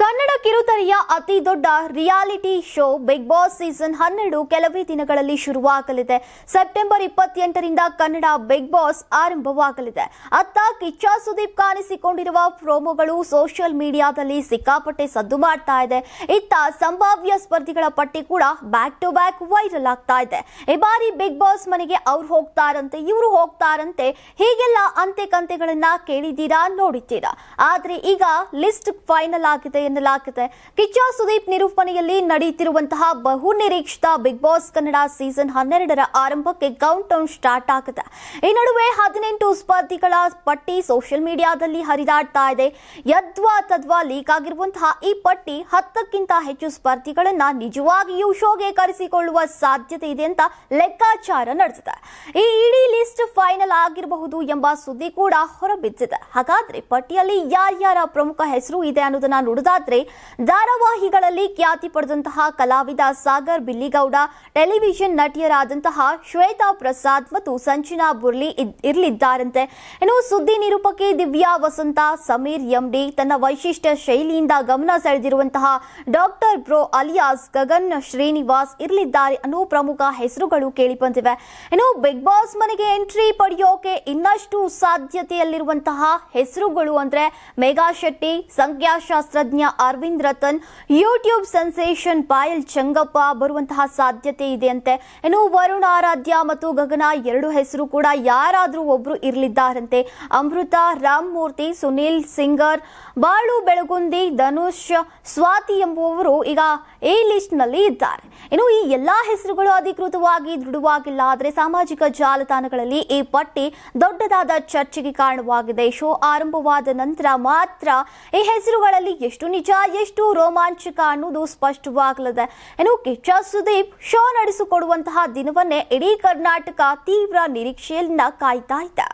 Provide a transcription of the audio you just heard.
ಕನ್ನಡ ಕಿರುತೆರೆಯ ಅತಿ ದೊಡ್ಡ reality show Bigg Boss season 12 ಕೆಲವೇ ದಿನಗಳಲ್ಲಿ ಶುರುವಾಗಲಿದೆ. ಸೆಪ್ಟೆಂಬರ್ 28ರಿಂದ ಕನ್ನಡ ಬಿಗ್ ಬಾಸ್ ಆರಂಭವಾಗಲಿದೆ. ಅತ್ತ ಕಿಚ್ಚ ಸುದೀಪ್ ಕಾಣಿಸಿಕೊಂಡಿರುವ ಪ್ರೋಮೋಗಳು ಸೋಷಿಯಲ್ ಮೀಡಿಯಾದಲ್ಲಿ ಸಿಕ್ಕಾಪಟ್ಟೆ ಸದ್ದು ಮಾಡ್ತಾ ಇದೆ. ಇತ್ತ ಸಂಭಾವ್ಯ ಸ್ಪರ್ಧಿಗಳ ಪಟ್ಟಿ ಕೂಡ ಬ್ಯಾಕ್ ಟು ಬ್ಯಾಕ್ ವೈರಲ್ ಆಗ್ತಾ ಇದೆ. ಈ ಬಾರಿ ಬಿಗ್ ಬಾಸ್ ಮನೆಗೆ ಅವ್ರು ಹೋಗ್ತಾರಂತೆ, ಇವರು ಹೋಗ್ತಾರಂತೆ, ಹೀಗೆಲ್ಲ ಅಂತೆ ಕಂತೆಗಳನ್ನ ಕೇಳಿದ್ದೀರಾ, ನೋಡಿದ್ದೀರಾ. ಆದ್ರೆ ಈಗ ಲಿಸ್ಟ್ ಫೈನಲ್ ಆಗಿದೆ ಎನ್ನಲಾಗಿದೆ. ಕಿಚ್ಚ ಸುದೀಪ್ ನಿರೂಪಣೆಯಲ್ಲಿ ನಡೆಯುತ್ತಿರುವಂತಹ ಬಹು ನಿರೀಕ್ಷಿತ ಬಿಗ್ ಬಾಸ್ ಕನ್ನಡ ಸೀಸನ್ 12ರ ಆರಂಭಕ್ಕೆ ಕೌಂಟ್ ಡೌನ್ ಸ್ಟಾರ್ಟ್ ಆಗಿದೆ. ಈ ನಡುವೆ 18 ಸ್ಪರ್ಧಿಗಳ ಪಟ್ಟಿ ಸೋಷಿಯಲ್ ಮೀಡಿಯಾದಲ್ಲಿ ಹರಿದಾಡ್ತಾ ಇದೆ. ಯದ್ವಾ ತದ್ವಾ ಲೀಕ್ ಆಗಿರುವಂತಹ ಈ ಪಟ್ಟಿ 10ಕ್ಕಿಂತ ಹೆಚ್ಚು ಸ್ಪರ್ಧಿಗಳನ್ನ ನಿಜವಾಗಿಯೂ ಶೋಗೆ ಕರೆಸಿಕೊಳ್ಳುವ ಸಾಧ್ಯತೆ ಇದೆ ಅಂತ ಲೆಕ್ಕಾಚಾರ ನಡೆದಿದೆ. ಈ ಇಡೀ ಲಿಸ್ಟ್ ಫೈನಲ್ ಆಗಿರಬಹುದು ಎಂಬ ಸುದ್ದಿ ಕೂಡ ಹೊರಬಿದ್ದಿದೆ. ಹಾಗಾದ್ರೆ ಪಟ್ಟಿಯಲ್ಲಿ ಯಾರ್ಯಾರ ಪ್ರಮುಖ ಹೆಸರು ಇದೆ ಅನ್ನೋದನ್ನ ನೋಡಿದಾದ್ರೆ ಧಾರಾವಾಹಿಗಳಲ್ಲಿ ಖ್ಯಾತಿ ಪಡೆದಂತಹ ಕಲಾವಿದ ಸಾಗರ್ ಬಿಲ್ಲಿಗೌಡ, ಟೆಲಿವಿಷನ್ ನಟಿಯರಾದಂತಹ ಶ್ವೇತಾ ಪ್ರಸಾದ್ ಮತ್ತು ಸಂಚಿನಾ ಬುರ್ಲಿ ಇರಲಿದ್ದಾರಂತೆ. ಇನ್ನು ಸುದ್ದಿ ನಿರೂಪಕಿ ದಿವ್ಯಾ ವಸಂತ, ಸಮೀರ್ ಎಂಡಿ, ತನ್ನ ವೈಶಿಷ್ಟ್ಯ ಶೈಲಿಯಿಂದ ಗಮನ ಸೆಳೆದಿರುವಂತಹ doctor bro alias Gagan Srinivas ಇರಲಿದ್ದಾರೆ ಅನ್ನೋ ಪ್ರಮುಖ ಹೆಸರುಗಳು ಕೇಳಿಬಂದಿವೆ. ಇನ್ನು ಬಿಗ್ ಬಾಸ್ ಮನೆಗೆ ಎಂಟ್ರಿ ಪಡೆಯೋಕೆ ಇನ್ನಷ್ಟು ಸಾಧ್ಯತೆಯಲ್ಲಿರುವಂತಹ ಹೆಸರುಗಳು ಅಂದ್ರೆ ಮೇಘಾ ಶೆಟ್ಟಿ, ಸಂಖ್ಯಾಶಾಸ್ತ್ರಜ್ಞ ಅರವಿಂದ್ ರತನ್, ಯೂಟ್ಯೂಬ್ ಸೆನ್ಸೇಷನ್ ಪಾಯಲ್ ಚಂಗಪ್ಪ ಬರುವಂತಹ ಸಾಧ್ಯತೆ ಇದೆಯಂತೆ. ಇನ್ನು ವರುಣ್ ಆರಾಧ್ಯ ಮತ್ತು ಗಗನ ಎರಡು ಹೆಸರು ಕೂಡ ಯಾರಾದ್ರೂ ಒಬ್ರು ಇರಲಿದ್ದಾರಂತೆ. ಅಮೃತ, ರಾಮ್ ಮೂರ್ತಿ, ಸುನೀಲ್ ಸಿಂಗರ್, ಬಾಳು ಬೆಳಗುಂದಿ, ಧನುಷ್, ಸ್ವಾತಿ ಎಂಬುವವರು ಈಗ ಈ ಲಿಸ್ಟ್ ನಲ್ಲಿ ಇದ್ದಾರೆ. ಇನ್ನು ಈ ಎಲ್ಲಾ ಹೆಸರುಗಳು ಅಧಿಕೃತವಾಗಿ ದೃಢವಾಗಿಲ್ಲ, ಆದರೆ ಸಾಮಾಜಿಕ ಜಾಲತಾಣಗಳಲ್ಲಿ ಈ ಪಟ್ಟಿ ದೊಡ್ಡದಾದ ಚರ್ಚೆಗೆ ಕಾರಣವಾಗಿದೆ. ಶೋ ಆರಂಭವಾದ ನಂತರ ಮಾತ್ರ ಈ ಹೆಸರುಗಳಲ್ಲಿ ಎಷ್ಟು ನಿಜ, ಎಷ್ಟು ರೋಮಾಂಚಕ ಅನ್ನೋದು ಸ್ಪಷ್ಟವಾಗಲಿದೆ. ಇನ್ನು ಕಿಚ್ಚ ಸುದೀಪ್ ಶೋ ನಡೆಸಿಕೊಡುವಂತಹ ದಿನವನ್ನೇ ಇಡೀ ಕರ್ನಾಟಕ ತೀವ್ರ ನಿರೀಕ್ಷೆಯಿಂದ ಕಾಯ್ತಾ ಇದೆ.